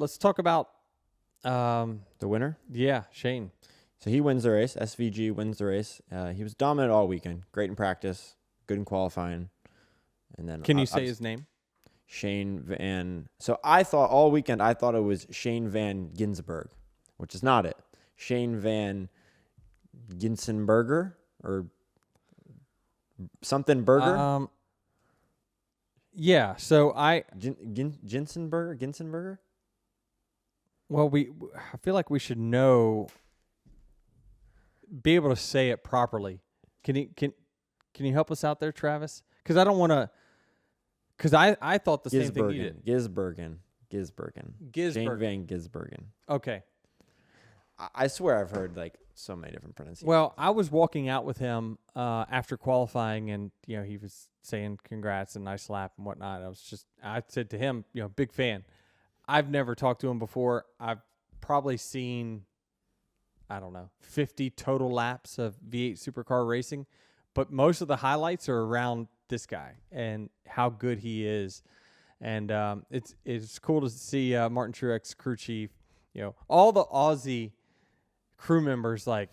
let's talk about the winner. Yeah, Shane. So he wins the race. SVG wins the race. He was dominant all weekend. Great in practice. Good in qualifying. And then Can you say his name? Shane Van. So I thought all weekend it was Shane Van Gisbergen, which is not it. Shane Van Ginsenberger or something burger. Yeah. So Ginsenberger. Well, I feel like we should be able to say it properly. Can you help us out there, Travis? Because I don't want to. Because I thought the same thing you did. Gisbergen. Shane Van Gisbergen. Okay. I swear I've heard like so many different pronunciations. Well, I was walking out with him after qualifying, and he was saying congrats and nice lap and whatnot. I said to him, big fan. I've never talked to him before. I've probably seen, I don't know, 50 total laps of V8 supercar racing, but most of the highlights are around this guy and how good he is. And it's cool to see Martin Truex, crew chief, all the Aussie crew members, like,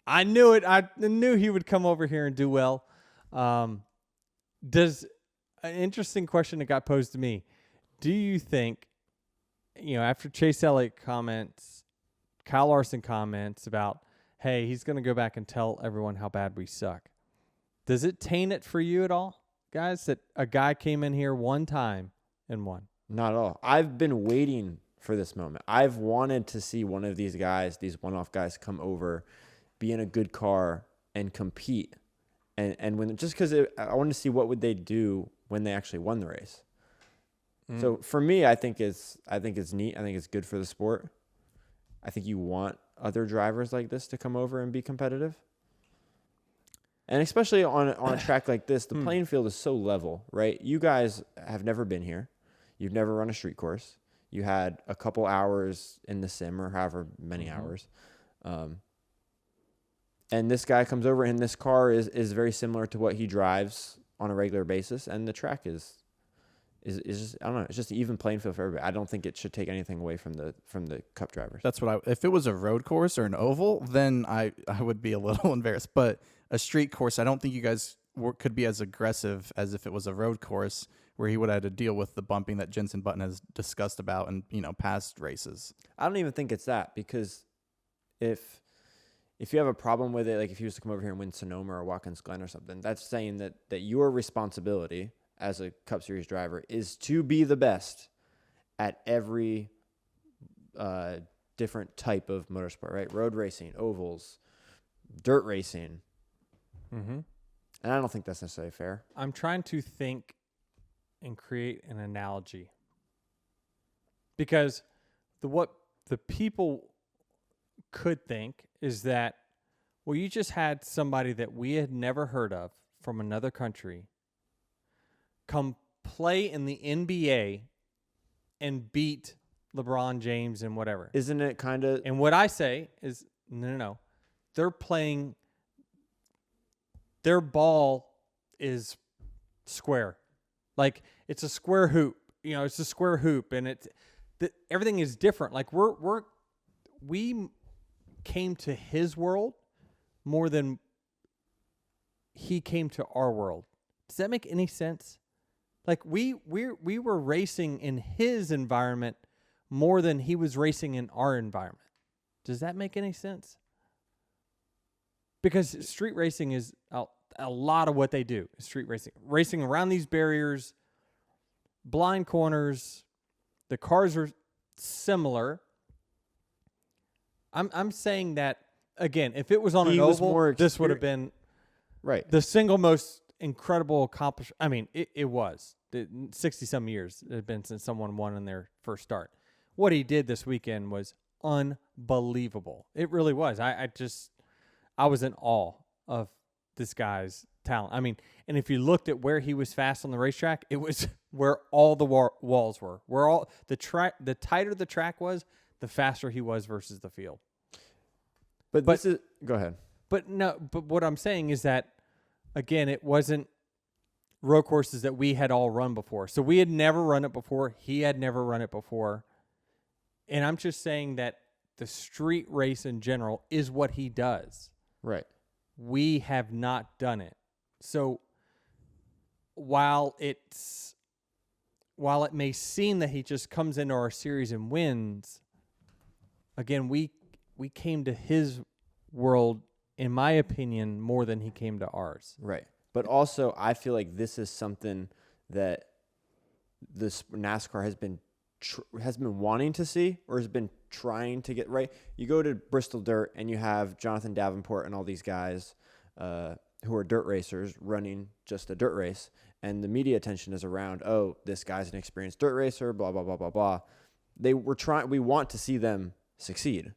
I knew it. I knew he would come over here and do well. An interesting question that got posed to me. Do you think, after Chase Elliott comments, Kyle Larson comments about, hey, he's going to go back and tell everyone how bad we suck. Does it taint it for you at all, guys, that a guy came in here one time and won? Not at all. I've been waiting for this moment. I've wanted to see one of these guys, these one-off guys, come over, be in a good car, and compete. And when just because I wanted to see what would they do when they actually won the race. So for me, I think it's neat. I think it's good for the sport. I think you want other drivers like this to come over and be competitive. And especially on a track like this, the playing field is so level, right? You guys have never been here. You've never run a street course. You had a couple hours in the sim or however many hours. And this guy comes over, and this car is very similar to what he drives on a regular basis. And the track is just, I don't know, it's just an even playing field for everybody. I don't think it should take anything away from the Cup drivers. That's what if it was a road course or an oval, then I would be a little embarrassed. But a street course, I don't think you guys could be as aggressive as if it was a road course where he would have had to deal with the bumping that Jensen Button has discussed about in past races. I don't even think it's that, because if you have a problem with it, like if he was to come over here and win Sonoma or Watkins Glen or something, that's saying that your responsibility as a Cup Series driver is to be the best at every different type of motorsport, right? Road racing, ovals, dirt racing. Mm-hmm. And I don't think that's necessarily fair. I'm trying to think and create an analogy, because what the people could think is that, well, you just had somebody that we had never heard of from another country come play in the NBA and beat LeBron James and whatever. Isn't it kind of... And what I say is, no. They're playing... Their ball is square. Like, it's a square hoop. It's a square hoop, and everything is different. Like, we came to his world more than he came to our world. Does that make any sense? Like, we were racing in his environment more than he was racing in our environment. Does that make any sense? Because street racing is a lot of what they do. Street racing around these barriers, blind corners. The cars are similar. I'm saying that, again, if it was on an oval, this would have been right the single most incredible accomplishment. I mean, it was. 60-some years it had been since someone won in their first start. What he did this weekend was unbelievable. It really was. I was in awe of this guy's talent. I mean, and if you looked at where he was fast on the racetrack, it was where all the walls were. Where all the tighter the track was, the faster he was versus the field. But this is... Go ahead. But what I'm saying is that, again, it wasn't road courses that we had all run before. So we had never run it before. He had never run it before. And I'm just saying that the street race in general is what he does. Right. We have not done it. So while it may seem that he just comes into our series and wins, again, we came to his world, in my opinion, more than he came to ours. Right. But also, I feel like this is something that this NASCAR has been wanting to see, or has been trying to get right. You go to Bristol Dirt and you have Jonathan Davenport and all these guys who are dirt racers running just a dirt race, and the media attention is around, oh, this guy's an experienced dirt racer, blah blah blah blah blah. We want to see them succeed.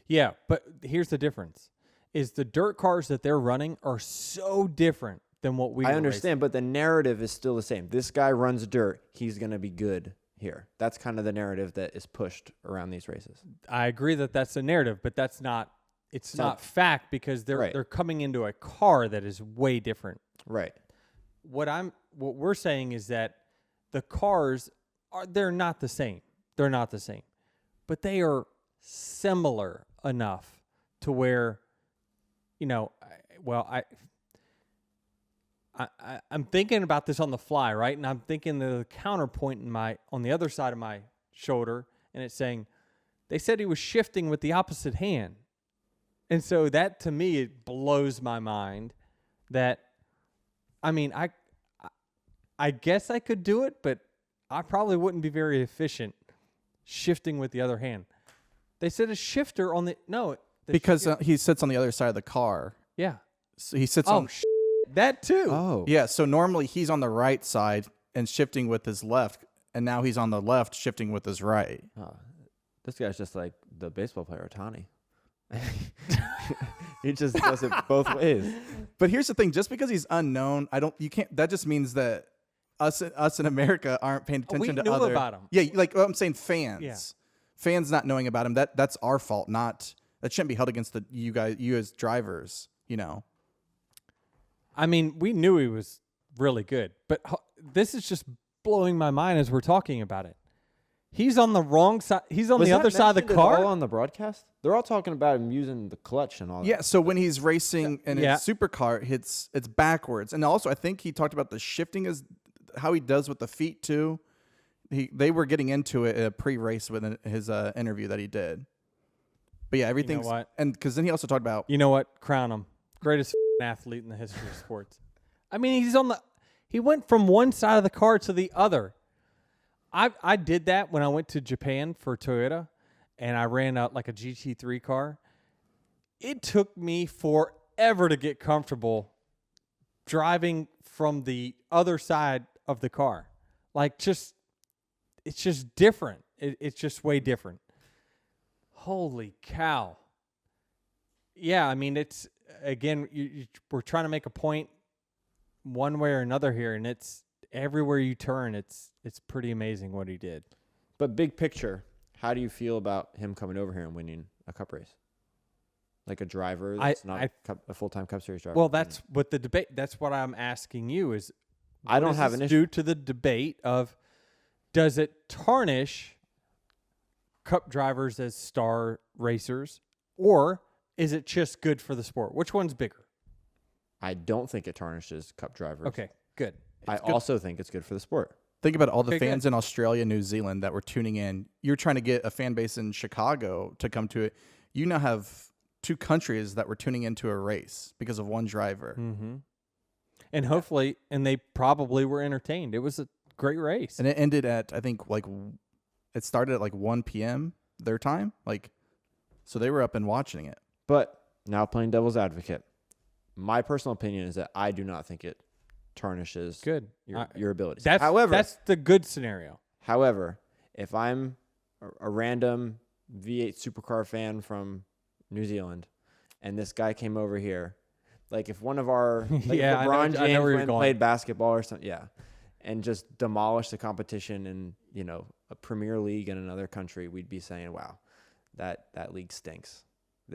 Yeah, but here's the difference: is the dirt cars that they're running are so different than what we. I understand, but the narrative is still the same. This guy runs dirt; he's gonna be good here. That's kind of the narrative that is pushed around these races. I agree that that's the narrative, but that's not. It's not fact, because they're coming into a car that is way different. Right. What we're saying is that the cars they're not the same. They're not the same, but they are similar enough to where, I'm thinking about this on the fly, right? And I'm thinking the counterpoint on the other side of my shoulder, and it's saying they said he was shifting with the opposite hand. And so that, to me, it blows my mind that, I guess I could do it, but I probably wouldn't be very efficient shifting with the other hand. They said a shifter on because he sits on the other side of the car. Yeah. So he sits on that too. Oh. Yeah, so normally he's on the right side and shifting with his left, and now he's on the left shifting with his right. Oh, this guy's just like the baseball player, Ohtani. He just does it both ways. But here's the thing: just because he's unknown, that just means that us in America aren't paying attention to knew other. about him. Yeah, like I'm saying, fans. Yeah. Fans not knowing about him. That's our fault. That shouldn't be held against you as drivers. We knew he was really good, but this is just blowing my mind as we're talking about it. He's on the wrong side. He's on the other side of the car. All on the broadcast, they're all talking about him using the clutch and all that. Yeah. So when he's racing in his supercar, it's backwards, and also I think he talked about the shifting is how he does with the feet too. They were getting into it at a pre-race with his interview that he did. But yeah, everything's and because then he also talked about crown him greatest athlete in the history of sports. He went from one side of the car to the other. I did that when I went to Japan for Toyota, and I ran out like a GT3 car. It took me forever to get comfortable driving from the other side of the car. It's just different. It's just way different. Holy cow. Yeah, it's, again, we're trying to make a point one way or another here, and it's everywhere you turn, it's pretty amazing what he did. But big picture, how do you feel about him coming over here and winning a Cup race? Like a driver that's not a full-time Cup Series driver? Well, that's what the debate, that's what I'm asking you is, I don't have an issue. Due to the debate of, does it tarnish Cup drivers as star racers, or is it just good for the sport? Which one's bigger? I don't think it tarnishes Cup drivers. Okay, good. I also think it's good for the sport. Think about all the fans in Australia, New Zealand that were tuning in. You're trying to get a fan base in Chicago to come to it. You now have two countries that were tuning into a race because of one driver. Mm-hmm. And hopefully, and they probably were entertained. It was a great race. And it ended at, I think, it started at 1 p.m. their time. So they were up and watching it. But now playing devil's advocate, my personal opinion is that I do not think it tarnishes your abilities. That's the good scenario. However, if I'm a random V8 supercar fan from New Zealand and this guy came over here, if one of our LeBron James went and played basketball or something, and just demolished the competition in a Premier League in another country, we'd be saying, wow, that league stinks.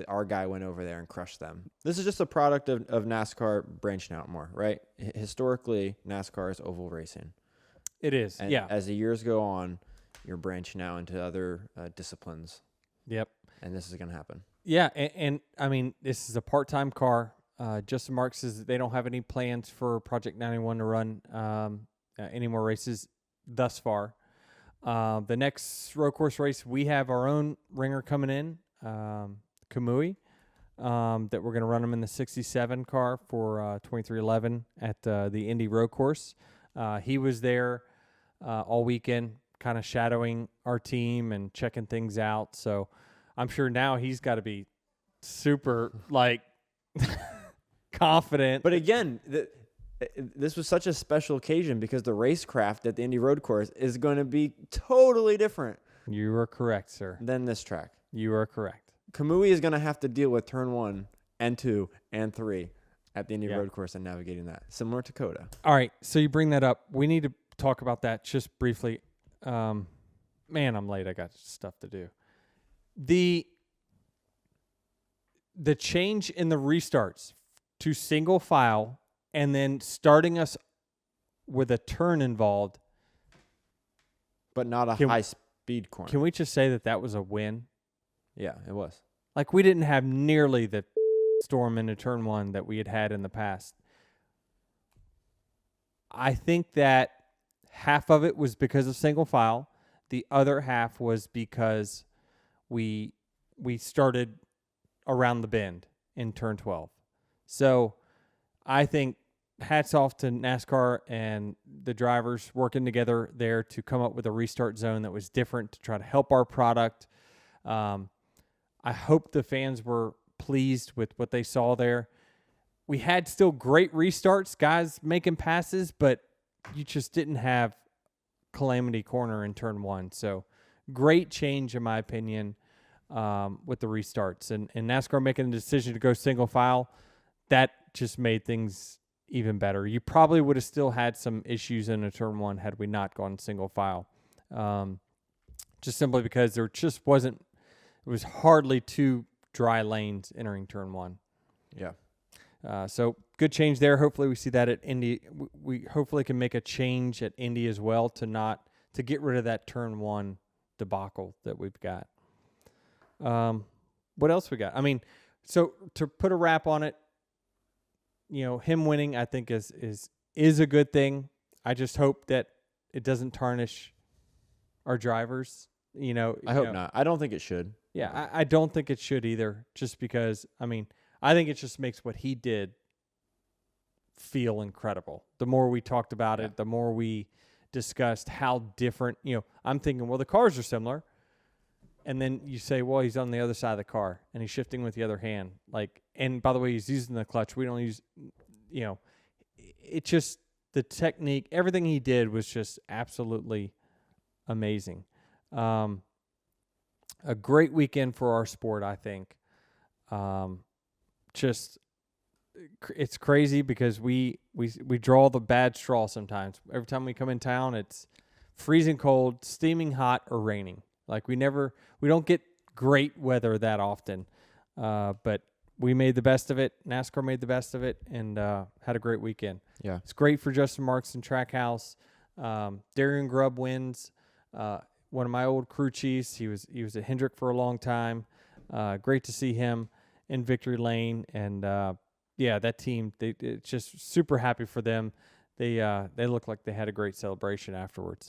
Our guy went over there and crushed them. This is just a product of NASCAR branching out more, right? Historically, NASCAR is oval racing. It is, and as the years go on, you're branching out into other disciplines, Yep. and this is going to happen. Yeah, and I mean, this is a part-time car. Justin Marks says that they don't have any plans for Project 91 to run any more races thus far. The next road course race, we have our own ringer coming in, Kamui, that we're going to run him in the 67 car for 2311 at the Indy road course. He was there all weekend, kind of shadowing our team and checking things out. So I'm sure now he's got to be super, like, confident. But again, this was such a special occasion because the racecraft at the Indy road course is going to be totally different You are correct, sir. than this track. You are correct. Kamui is going to have to deal with turn 1 and 2 and 3 at the Indy Yeah. road course and navigating that, similar to Coda. All right, so you bring that up. We need to talk about that just briefly. Man, I'm late. I got stuff to do. The change in the restarts to single file and then starting us with a turn involved. But not a high-speed corner. Can we just say that was a win? Yeah, it was. Like, we didn't have nearly the storm into turn 1 that we had in the past. I think that half of it was because of single file. The other half was because we started around the bend in turn 12. So I think hats off to NASCAR and the drivers working together there to come up with a restart zone that was different to try to help our product. I hope the fans were pleased with what they saw there. We had still great restarts, guys making passes, but you just didn't have Calamity Corner in turn 1. So great change, in my opinion, with the restarts. And NASCAR making the decision to go single file, that just made things even better. You probably would have still had some issues in a turn 1 had we not gone single file. Just simply because there just wasn't, it was hardly 2 dry lanes entering turn 1. Yeah. So good change there. Hopefully we see that at Indy. We hopefully can make a change at Indy as well to get rid of that turn 1 debacle that we've got. What else we got? I mean, so to put a wrap on it, him winning I think is a good thing. I just hope that it doesn't tarnish our drivers. I hope not. I don't think it should. Yeah, I don't think it should either, just because, I mean, I think it just makes what he did feel incredible. The more we talked about it, the more we discussed how different, I'm thinking, well, the cars are similar. And then you say, well, he's on the other side of the car and he's shifting with the other hand. And by the way, he's using the clutch. We don't use, it just, the technique, everything he did was just absolutely amazing. A great weekend for our sport, I think. It's crazy because we draw the bad straw sometimes. Every time we come in town, it's freezing cold, steaming hot, or raining. Like we don't get great weather that often. But we made the best of it. NASCAR made the best of it and had a great weekend. Yeah. It's great for Justin Marks and Trackhouse. Darian Grubb wins. One of my old crew chiefs. He was at Hendrick for a long time. Great to see him in victory lane. And that team, it's just super happy for them. They look like they had a great celebration afterwards.